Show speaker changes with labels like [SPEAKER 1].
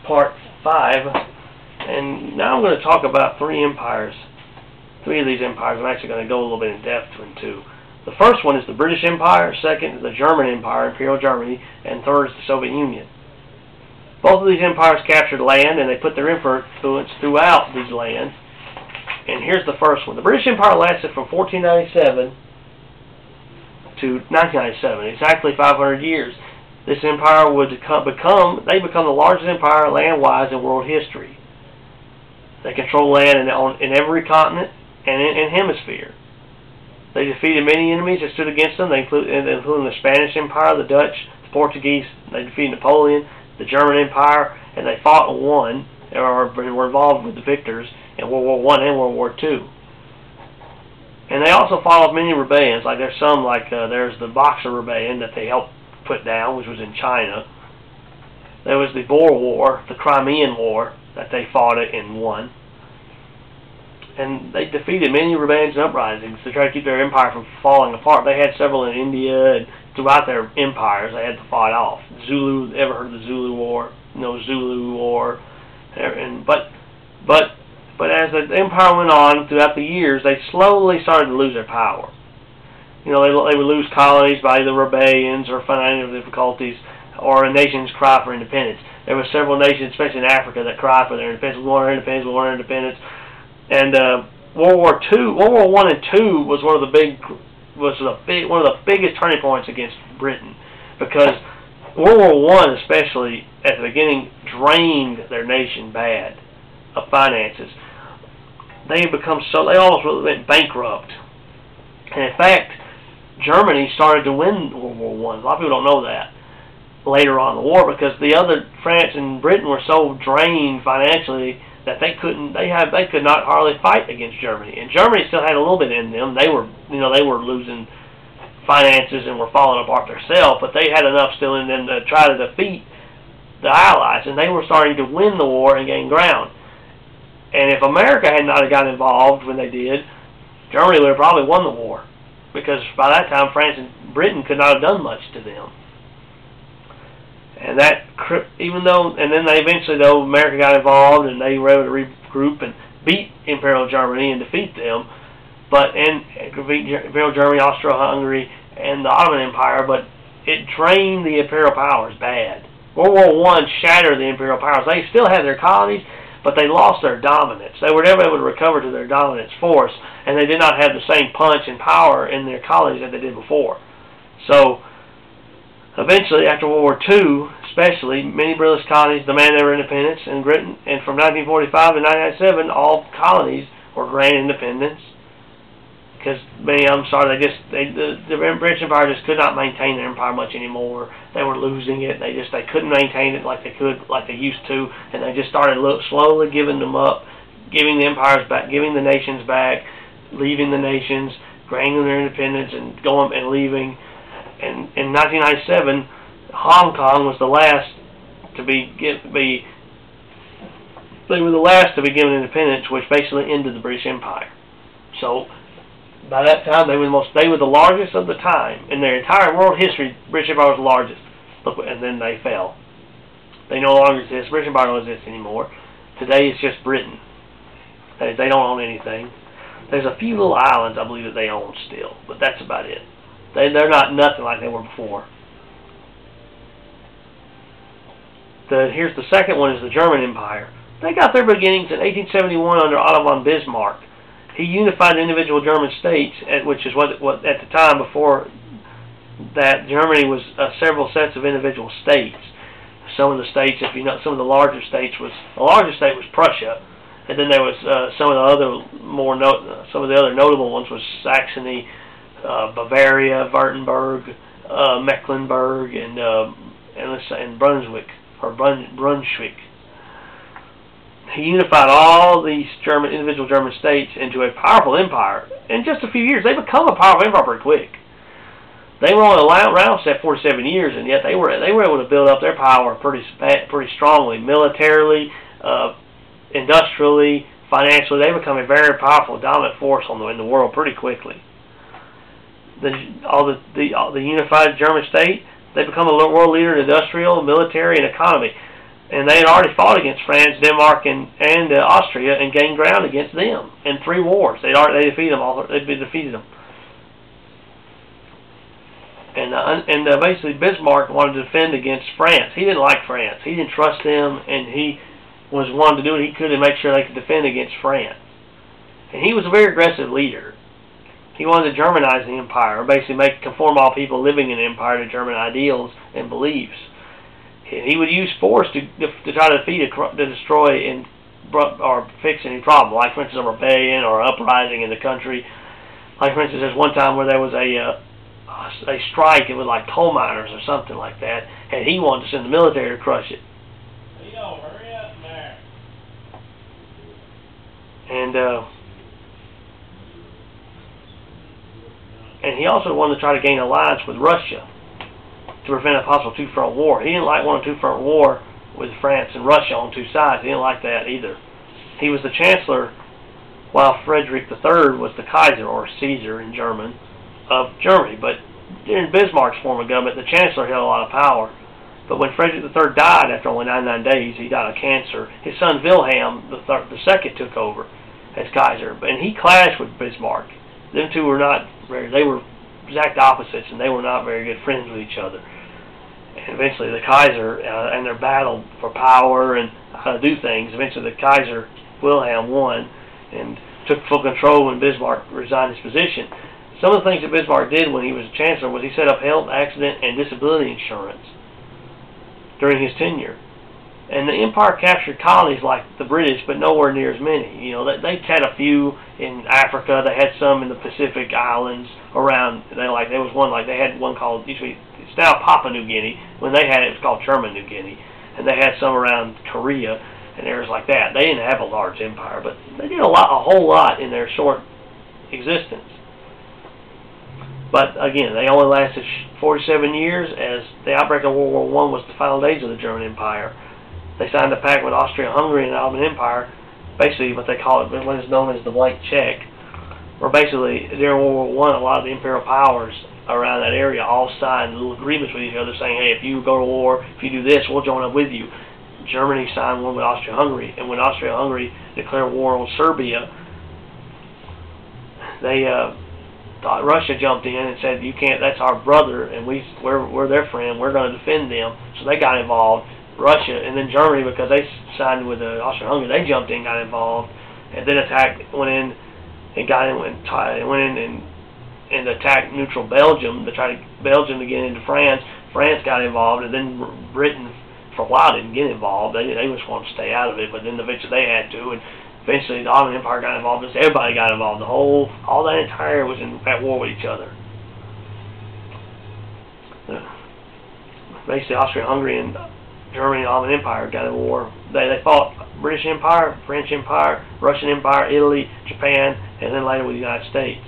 [SPEAKER 1] part 5, and now I'm going to talk about 3 empires. 3 of these empires. I'm actually going to go a little bit in depth into. The first one is the British Empire, second is the German Empire, Imperial Germany, and third is the Soviet Union. Both of these empires captured land, and they put their influence throughout these lands. And here's the first one. The British Empire lasted from 1497 to 1997, exactly 500 years. This empire would become the largest empire land-wise in world history. They controlled land in every continent and in hemisphere. They defeated many enemies that stood against them, including the Spanish Empire, the Dutch, the Portuguese. They defeated Napoleon, the German Empire, and they fought and won, or were involved with the victors in World War I and World War II. And they also fought off many rebellions. Like there's the Boxer Rebellion that they helped put down, which was in China. There was the Boer War, the Crimean War, that they fought it and won. And they defeated many rebellions and uprisings to try to keep their empire from falling apart. They had several in India and throughout their empires. They had to fight off. Zulu, ever heard of the Zulu War? No, Zulu War. But as the empire went on throughout the years, they slowly started to lose their power. You know, they would lose colonies by either rebellions or financial difficulties or a nation's cry for independence. There were several nations, especially in Africa, that cried for their independence. We want our independence. We want our independence. And World War I and II was one of the biggest turning points against Britain, because World War I, especially at the beginning, drained their nation bad of finances. They almost went bankrupt. And in fact, Germany started to win World War I. A lot of people don't know that later on in the war, because France and Britain were so drained financially that they could not hardly fight against Germany. And Germany still had a little bit in them. They were losing finances and were falling apart themselves, but they had enough still in them to try to defeat the Allies, and they were starting to win the war and gain ground. And if America had not got involved when they did, Germany would have probably won the war, because by that time France and Britain could not have done much to them. And then they eventually, though, America got involved and they were able to regroup and beat Imperial Germany and defeat them, Imperial Germany, Austria-Hungary, and the Ottoman Empire, but it drained the imperial powers bad. World War I shattered the imperial powers. They still had their colonies, but they lost their dominance. They were never able to recover to their dominance force, and they did not have the same punch and power in their colonies that they did before. So eventually, after World War II, especially, many British colonies demanded their independence, and from 1945 to 1997, all colonies were granted independence, because the British Empire just could not maintain their empire much anymore. They were losing it. They couldn't maintain it like they used to, and they just started slowly giving them up, giving the empires back, giving the nations back, leaving the nations, granting their independence, and going and leaving. And in 1997, Hong Kong was the last to be given independence, which basically ended the British Empire. So by that time, they were the largest of the time in their entire world history. British Empire was the largest, and then they fell. They no longer exist. British Empire don't exist anymore. Today, it's just Britain. They don't own anything. There's a few little islands, I believe, that they own still, but that's about it. They're not nothing like they were before. Here's the second one, is the German Empire. They got their beginnings in 1871 under Otto von Bismarck. He unified individual German states, which is what at the time before that Germany was several sets of individual states. Some of the states, some of the larger states the largest state was Prussia, and then there was some of the other notable ones was Saxony, Bavaria, Württemberg, Mecklenburg, and Brunswick. He unified all these individual German states into a powerful empire. In just a few years, they become a powerful empire pretty quick. They were only around 47 years, and yet they were able to build up their power pretty strongly, militarily, industrially, financially. They become a very powerful, dominant force in the world pretty quickly. The unified German state, they become a world leader in industrial, military, and economy. And they had already fought against France, Denmark, and Austria, and gained ground against them in 3 wars. They defeated them all. They defeated them. And basically Bismarck wanted to defend against France. He didn't like France. He didn't trust them, and he was wanting to do what he could to make sure they could defend against France. And he was a very aggressive leader. He wanted to Germanize the empire, basically conform all people living in the empire to German ideals and beliefs. He would use force to try to defeat, to destroy, or fix any problem, like for instance a rebellion or uprising in the country. Like for instance, there's one time where there was a strike, it was like coal miners or something like that, and he wanted to send the military to crush it.
[SPEAKER 2] Leo, hurry up there.
[SPEAKER 1] And he also wanted to try to gain an alliance with Russia to prevent a possible two-front war. He didn't like one two-front war with France and Russia on 2 sides. He didn't like that either. He was the Chancellor, while Frederick III was the Kaiser, or Caesar in German, of Germany. But during Bismarck's form of government, the Chancellor held a lot of power. But when Frederick III died after only 99 days, he died of cancer, his son Wilhelm II took over as Kaiser. And he clashed with Bismarck. Them two were not very, they were exact opposites, and they were not very good friends with each other. And eventually the Kaiser, and their battle for power and how to do things, eventually the Kaiser, Wilhelm, won and took full control when Bismarck resigned his position. Some of the things that Bismarck did when he was Chancellor was he set up health, accident, and disability insurance during his tenure. And the empire captured colonies like the British, but nowhere near as many. You know, they had a few in Africa. They had some in the Pacific Islands around. There was one, like they had one called, it's now Papua New Guinea. When they had it, it was called German New Guinea. And they had some around Korea and areas like that. They didn't have a large empire, but they did a whole lot in their short existence. But again, they only lasted 47 years, as the outbreak of World War I was the final days of the German Empire. They signed a pact with Austria-Hungary and the Ottoman Empire, basically what they call it, what is known as the blank check, where basically during World War I, a lot of the imperial powers around that area all signed little agreements with each other saying, hey, if you go to war, if you do this, we'll join up with you. Germany signed one with Austria-Hungary, and when Austria-Hungary declared war on Serbia, they Russia jumped in and said, you can't, that's our brother, and we're their friend, we're going to defend them. So they got involved. Russia, and then Germany, because they signed with Austria-Hungary, they jumped in, got involved, and then went in and attacked neutral Belgium to try to Belgium to get into France. France got involved, and then Britain for a while didn't get involved. They just wanted to stay out of it, but then eventually they had to, and eventually the Ottoman Empire got involved. Everybody got involved. All that entire was at war with each other. Basically, Austria-Hungary and Germany and the Ottoman Empire got in war. They fought British Empire, French Empire, Russian Empire, Italy, Japan, and then later with the United States.